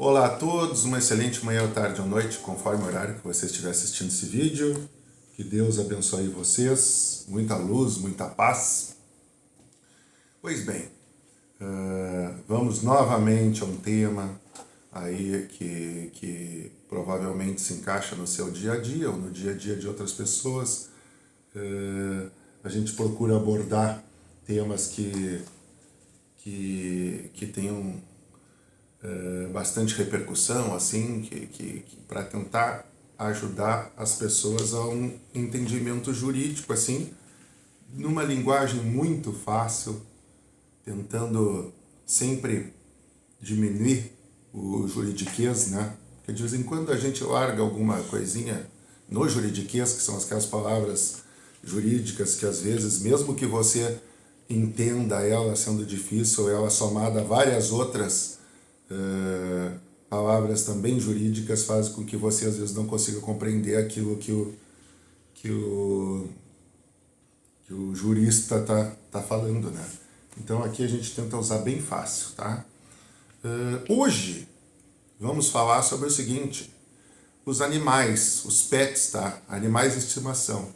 Olá a todos, uma excelente manhã, tarde ou noite, conforme o horário que você estiver assistindo esse vídeo. Que Deus abençoe vocês, muita luz, muita paz. Pois bem, vamos novamente a um tema aí que provavelmente se encaixa no seu dia a dia ou no dia a dia de outras pessoas. A gente procura abordar temas que tenham bastante repercussão, assim, para tentar ajudar as pessoas a um entendimento jurídico, assim, numa linguagem muito fácil, tentando sempre diminuir o juridiquês, né? Porque de vez em quando a gente larga alguma coisinha no juridiquês, que são aquelas palavras jurídicas que às vezes, mesmo que você entenda ela sendo difícil, ela somada a várias outras palavras também jurídicas fazem com que você às vezes não consiga compreender aquilo que o jurista tá falando, né? Então aqui a gente tenta usar bem fácil, tá? Hoje vamos falar sobre o seguinte: os animais, os pets, tá? Animais de estimação.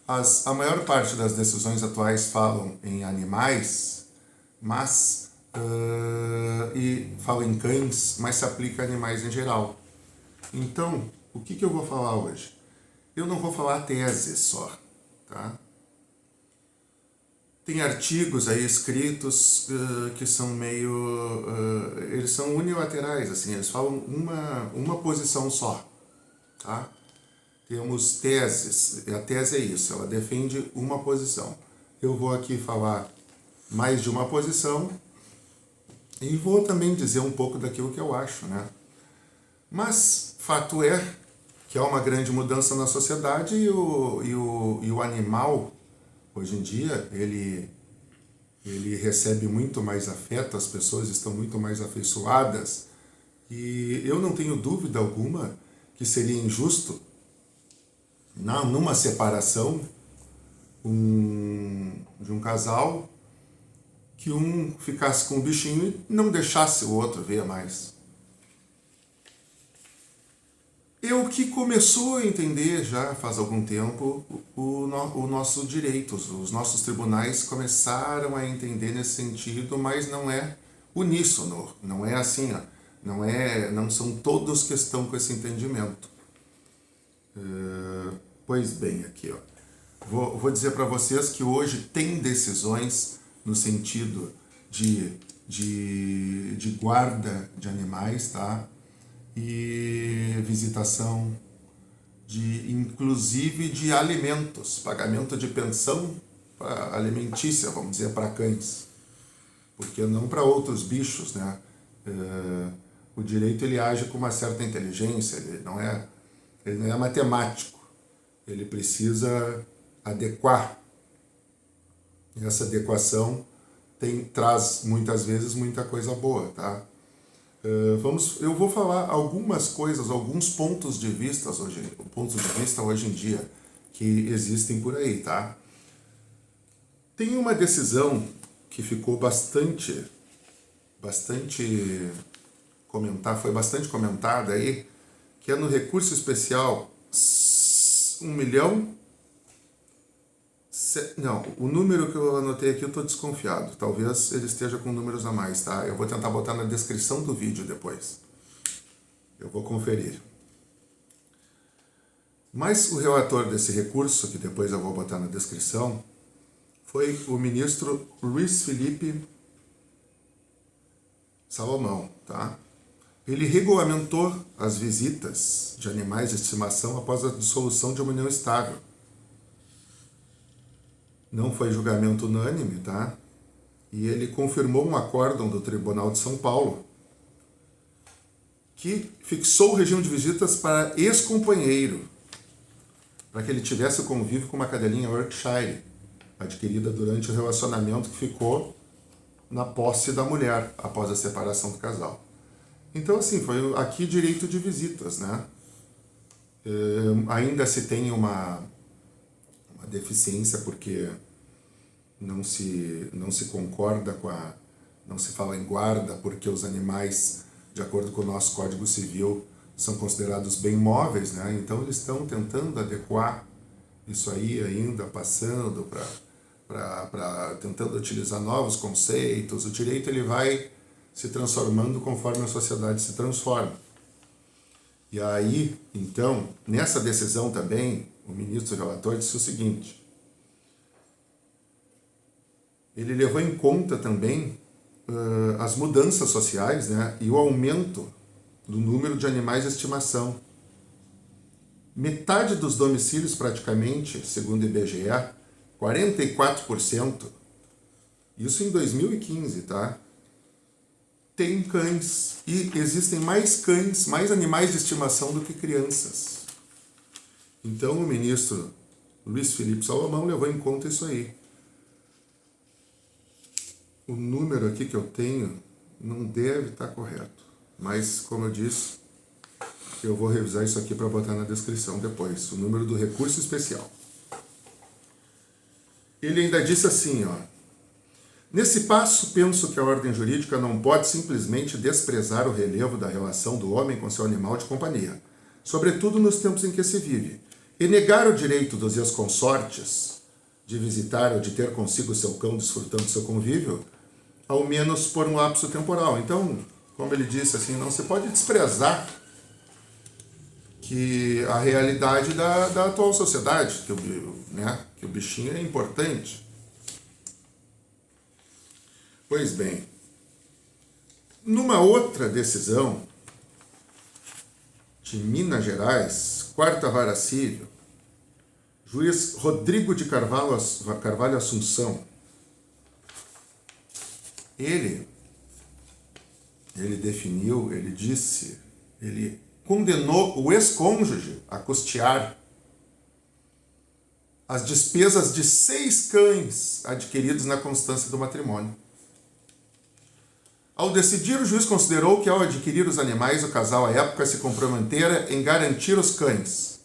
A maior parte das decisões atuais falam em animais, mas e falam em cães, mas se aplica a animais em geral. Então, o que eu vou falar hoje? Eu não vou falar teses só, tá? Tem artigos aí escritos que são meio... eles são unilaterais, assim, eles falam uma posição só, tá? Temos teses, a tese é isso, ela defende uma posição. Eu vou aqui falar mais de uma posição e vou também dizer um pouco daquilo que eu acho, né? Mas fato é que há uma grande mudança na sociedade e o animal, hoje em dia, ele recebe muito mais afeto, as pessoas estão muito mais afeiçoadas e eu não tenho dúvida alguma que seria injusto, numa separação de um casal, que um ficasse com o bichinho e não deixasse o outro ver mais. Eu que começou a entender já faz algum tempo o nosso direito, os nossos tribunais começaram a entender nesse sentido, mas não é uníssono, não é assim, ó, não são todos que estão com esse entendimento. Pois bem, aqui, ó, vou dizer para vocês que hoje tem decisões no sentido de guarda de animais, tá? E visitação, inclusive de alimentos, pagamento de pensão alimentícia, vamos dizer, para cães, porque não para outros bichos, né? O direito ele age com uma certa inteligência, ele não é matemático, ele precisa adequar. E essa adequação traz muitas vezes muita coisa boa, tá? Eu vou falar algumas coisas, alguns pontos de vista hoje em dia que existem por aí, tá? Tem uma decisão que ficou bastante foi bastante comentada aí, que é no recurso especial 1 milhão. Não, o número que eu anotei aqui eu estou desconfiado. Talvez ele esteja com números a mais, tá? Eu vou tentar botar na descrição do vídeo depois. Eu vou conferir. Mas o relator desse recurso, que depois eu vou botar na descrição, foi o ministro Luiz Felipe Salomão, tá? Ele regulamentou as visitas de animais de estimação após a dissolução de uma união estável. Não foi julgamento unânime, tá? E ele confirmou um acórdão do Tribunal de São Paulo que fixou o regime de visitas para ex-companheiro, para que ele tivesse o convívio com uma cadelinha Yorkshire, adquirida durante o relacionamento que ficou na posse da mulher após a separação do casal. Então, assim, foi aqui direito de visitas, né? Ainda se tem uma deficiência porque não se concorda não se fala em guarda porque os animais de acordo com o nosso Código Civil, são considerados bem móveis, né? Então eles estão tentando adequar isso aí ainda, passando tentando utilizar novos conceitos. O direito ele vai se transformando conforme a sociedade se transforma. E aí, então, nessa decisão também, o ministro relator disse o seguinte: ele levou em conta também as mudanças sociais, né, e o aumento do número de animais de estimação. Metade dos domicílios, praticamente, segundo o IBGE, 44%, isso em 2015, tá? Tem cães. E existem mais cães, mais animais de estimação do que crianças. Então o ministro Luiz Felipe Salomão levou em conta isso aí. O número aqui que eu tenho não deve estar correto. Mas, como eu disse, eu vou revisar isso aqui para botar na descrição depois. O número do recurso especial. Ele ainda disse assim, ó: nesse passo, penso que a ordem jurídica não pode simplesmente desprezar o relevo da relação do homem com seu animal de companhia, sobretudo nos tempos em que se vive, e negar o direito dos ex-consortes de visitar ou de ter consigo seu cão desfrutando seu convívio, ao menos por um lapso temporal. Então, como ele disse, assim, não se pode desprezar que a realidade da atual sociedade, que o bichinho é importante. Pois bem, numa outra decisão de Minas Gerais, quarta vara civil, juiz Rodrigo de Carvalho Assunção, ele definiu, ele disse, ele condenou o ex-cônjuge a custear as despesas de 6 cães adquiridos na constância do matrimônio. Ao decidir, o juiz considerou que, ao adquirir os animais, o casal à época se comprometera em garantir os cães.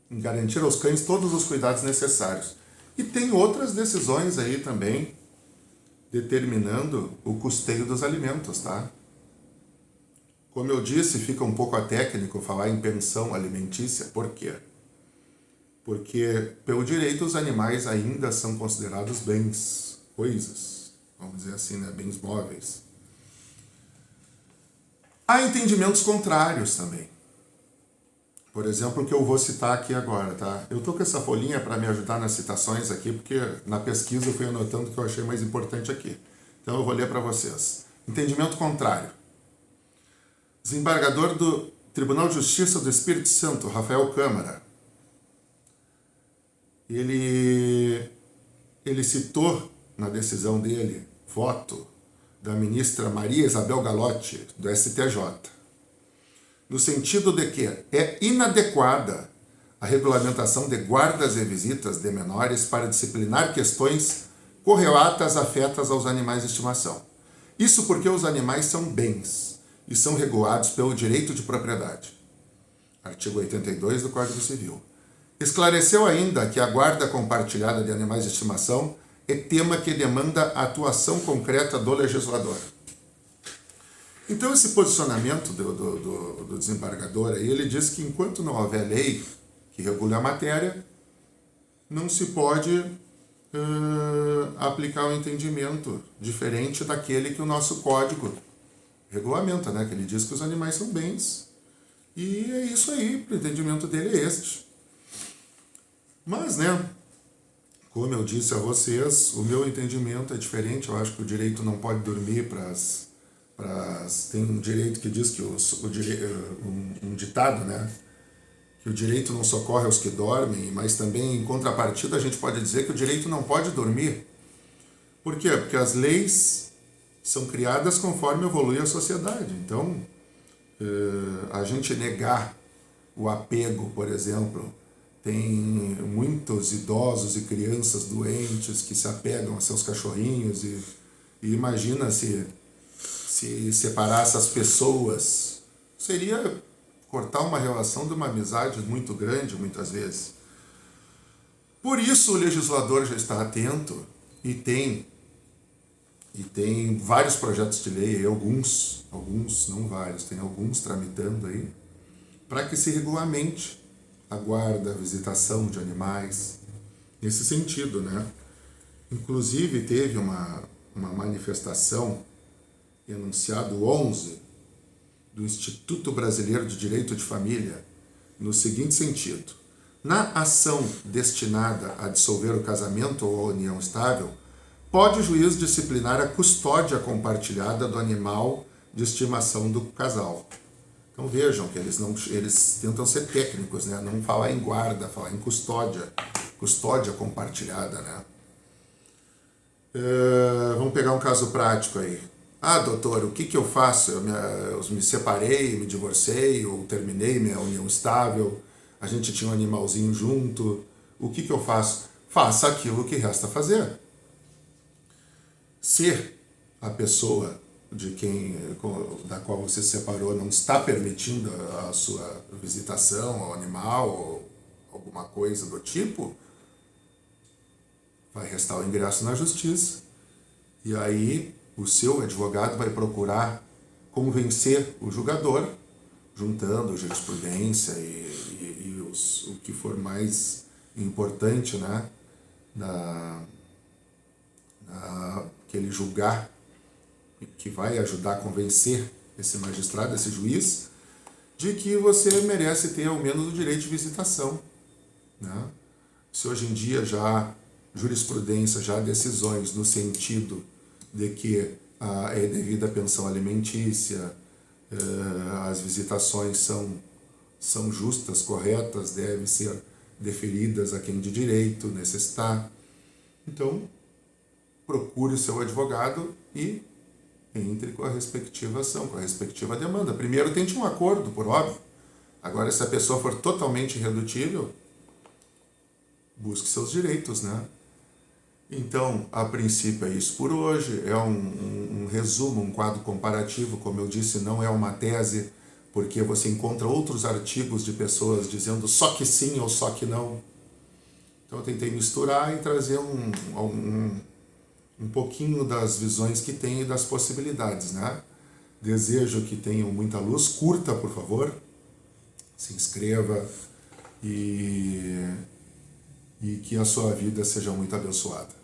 Em garantir aos cães todos os cuidados necessários. E tem outras decisões aí também, determinando o custeio dos alimentos, tá? Como eu disse, fica um pouco atécnico falar em pensão alimentícia. Por quê? Porque, pelo direito, os animais ainda são considerados bens, coisas, vamos dizer assim, né? Bens móveis. Há entendimentos contrários também. Por exemplo, o que eu vou citar aqui agora, tá? Eu tô com essa folhinha para me ajudar nas citações aqui, porque na pesquisa eu fui anotando o que eu achei mais importante aqui. Então eu vou ler para vocês. Entendimento contrário. Desembargador do Tribunal de Justiça do Espírito Santo, Rafael Câmara, ele citou na decisão dele, voto da ministra Maria Isabel Galotti, do STJ, no sentido de que é inadequada a regulamentação de guardas e visitas de menores para disciplinar questões correlatas afetas aos animais de estimação. Isso porque os animais são bens e são regulados pelo direito de propriedade. Artigo 82 do Código Civil. Esclareceu ainda que a guarda compartilhada de animais de estimação é tema que demanda a atuação concreta do legislador. Então, esse posicionamento do desembargador aí, ele diz que enquanto não houver lei que regule a matéria, não se pode aplicar um entendimento diferente daquele que o nosso código regulamenta, né? Que ele diz que os animais são bens. E é isso aí, o entendimento dele é este. Mas, né, como eu disse a vocês, o meu entendimento é diferente. Eu acho que o direito não pode dormir tem um direito que diz que um ditado, né? Que o direito não socorre aos que dormem, mas também, em contrapartida, a gente pode dizer que o direito não pode dormir. Por quê? Porque as leis são criadas conforme evolui a sociedade. Então, a gente negar o apego, por exemplo, tem muitos idosos e crianças doentes que se apegam a seus cachorrinhos e imagina se separar essas pessoas, seria cortar uma relação de uma amizade muito grande, muitas vezes. Por isso o legislador já está atento e tem E tem vários projetos de lei, alguns, não vários, tem alguns tramitando aí, para que se regulamente a guarda, a visitação de animais, nesse sentido, né? Inclusive teve uma manifestação, enunciado 11, do Instituto Brasileiro de Direito de Família, no seguinte sentido: na ação destinada a dissolver o casamento ou a união estável, pode o juiz disciplinar a custódia compartilhada do animal de estimação do casal. Então vejam que eles tentam ser técnicos, né? Não falar em guarda, falar em custódia compartilhada, né? Vamos pegar um caso prático aí. Ah, doutor, o que eu faço? Eu me separei, me divorciei, ou terminei minha união estável, a gente tinha um animalzinho junto, o que eu faço? Faça aquilo que resta fazer. Se a pessoa da qual você se separou não está permitindo a sua visitação ao animal ou alguma coisa do tipo, vai restar o ingresso na justiça e aí o seu advogado vai procurar convencer o julgador, juntando jurisprudência e o que for mais importante, né, que ele julgar, que vai ajudar a convencer esse magistrado, esse juiz, de que você merece ter ao menos o direito de visitação, né? Se hoje em dia já há jurisprudência, já há decisões no sentido de que é devida a pensão alimentícia, as visitações são justas, corretas, devem ser deferidas a quem de direito necessitar. Então, procure o seu advogado e entre com a respectiva ação, com a respectiva demanda. Primeiro tente um acordo, por óbvio. Agora, se a pessoa for totalmente irredutível, busque seus direitos, né? Então, a princípio é isso por hoje. É um resumo, um quadro comparativo. Como eu disse, não é uma tese, porque você encontra outros artigos de pessoas dizendo só que sim ou só que não. Então, eu tentei misturar e trazer um pouquinho das visões que tem e das possibilidades, né? Desejo que tenham muita luz. Curta, por favor. Se inscreva e que a sua vida seja muito abençoada.